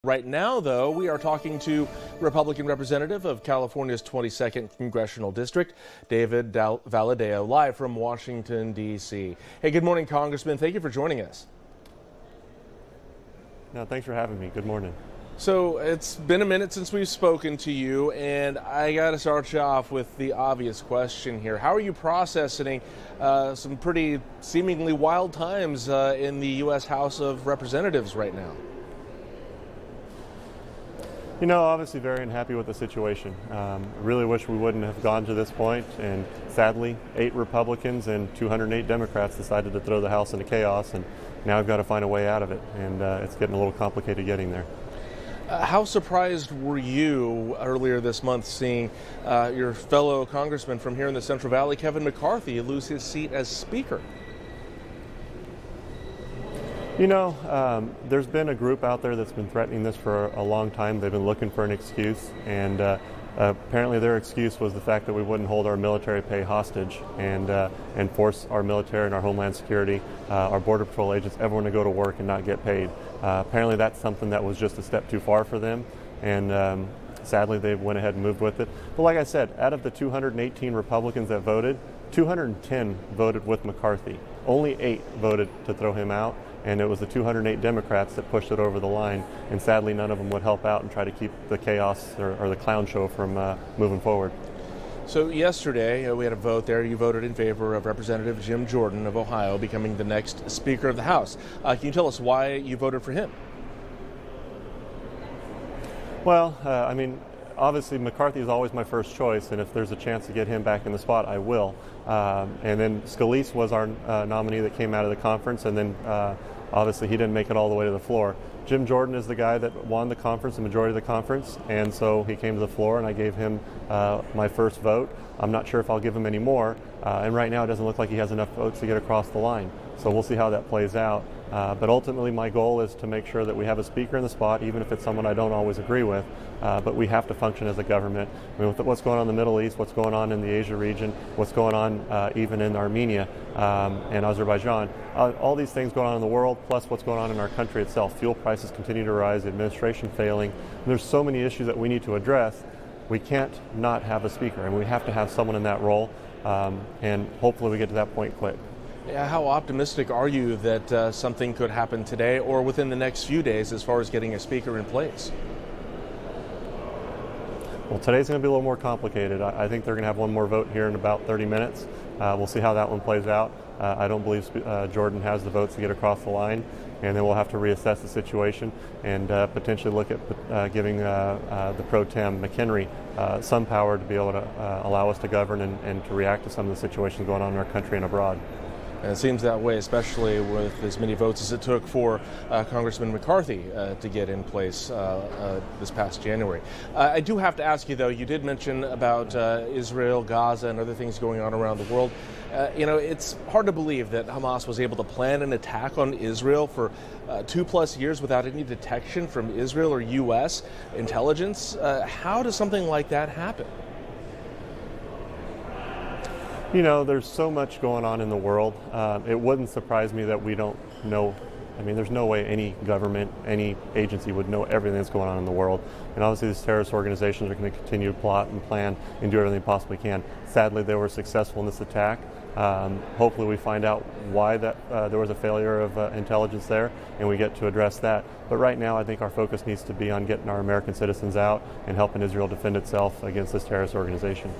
Right now, though, we are talking to Republican representative of California's 22nd Congressional District, David Valadao, live from Washington, D.C. Hey, good morning, Congressman. Thank you for joining us. No, thanks for having me. Good morning. So it's been a minute since we've spoken to you, and I got to start you off with the obvious question here. How are you processing some pretty seemingly wild times in the U.S. House of Representatives right now? You know, obviously very unhappy with the situation. Really wish we wouldn't have gone to this point, and sadly 8 Republicans and 208 Democrats decided to throw the House into chaos, and now we've got to find a way out of it, and it's getting a little complicated getting there. How surprised were you earlier this month seeing your fellow congressman from here in the Central Valley, Kevin McCarthy, lose his seat as Speaker? You know, there's been a group out there that's been threatening this for a long time. They've been looking for an excuse, and apparently their excuse was the fact that we wouldn't hold our military pay hostage and force our military and our Homeland Security, our Border Patrol agents, everyone to go to work and not get paid. Apparently that's something that was just a step too far for them, and sadly they went ahead and moved with it. But like I said, out of the 218 Republicans that voted, 210 voted with McCarthy. Only 8 voted to throw him out, and it was the 208 Democrats that pushed it over the line, and sadly none of them would help out and try to keep the chaos or the clown show from moving forward. So yesterday we had a vote there. You voted in favor of Representative Jim Jordan of Ohio becoming the next Speaker of the House. Can you tell us why you voted for him? Well, I mean, obviously McCarthy is always my first choice, and if there's a chance to get him back in the spot, I will. And then Scalise was our nominee that came out of the conference, and then obviously he didn't make it all the way to the floor. Jim Jordan is the guy that won the conference, the majority of the conference, and so he came to the floor and I gave him my first vote. I'm not sure if I'll give him any more, and right now it doesn't look like he has enough votes to get across the line. So we'll see how that plays out. But ultimately my goal is to make sure that we have a speaker in the spot, even if it's someone I don't always agree with. But we have to function as a government. I mean, with what's going on in the Middle East, what's going on in the Asia region, what's going on even in Armenia and Azerbaijan, all these things going on in the world, plus what's going on in our country itself. Fuel prices continue to rise, the administration failing. There's so many issues that we need to address. We can't not have a speaker, and we have to have someone in that role, and hopefully we get to that point quick. Yeah, how optimistic are you that something could happen today or within the next few days as far as getting a speaker in place? Well, today's going to be a little more complicated. I think they're going to have one more vote here in about 30 minutes. We'll see how that one plays out. I don't believe Jordan has the votes to get across the line, and then we'll have to reassess the situation and potentially look at giving the pro tem McHenry some power to be able to allow us to govern and to react to some of the situations going on in our country and abroad. And it seems that way, especially with as many votes as it took for Congressman McCarthy to get in place this past January. I do have to ask you, though, you did mention about Israel, Gaza, and other things going on around the world. You know, it's hard to believe that Hamas was able to plan an attack on Israel for 2+ years without any detection from Israel or U.S. intelligence. How does something like that happen? You know, there's so much going on in the world. It wouldn't surprise me that we don't know. I mean, there's no way any government, any agency would know everything that's going on in the world. And obviously these terrorist organizations are going to continue to plot and plan and do everything they possibly can. Sadly, they were successful in this attack. Hopefully we find out why there was a failure of intelligence there, and we get to address that. But right now I think our focus needs to be on getting our American citizens out and helping Israel defend itself against this terrorist organization.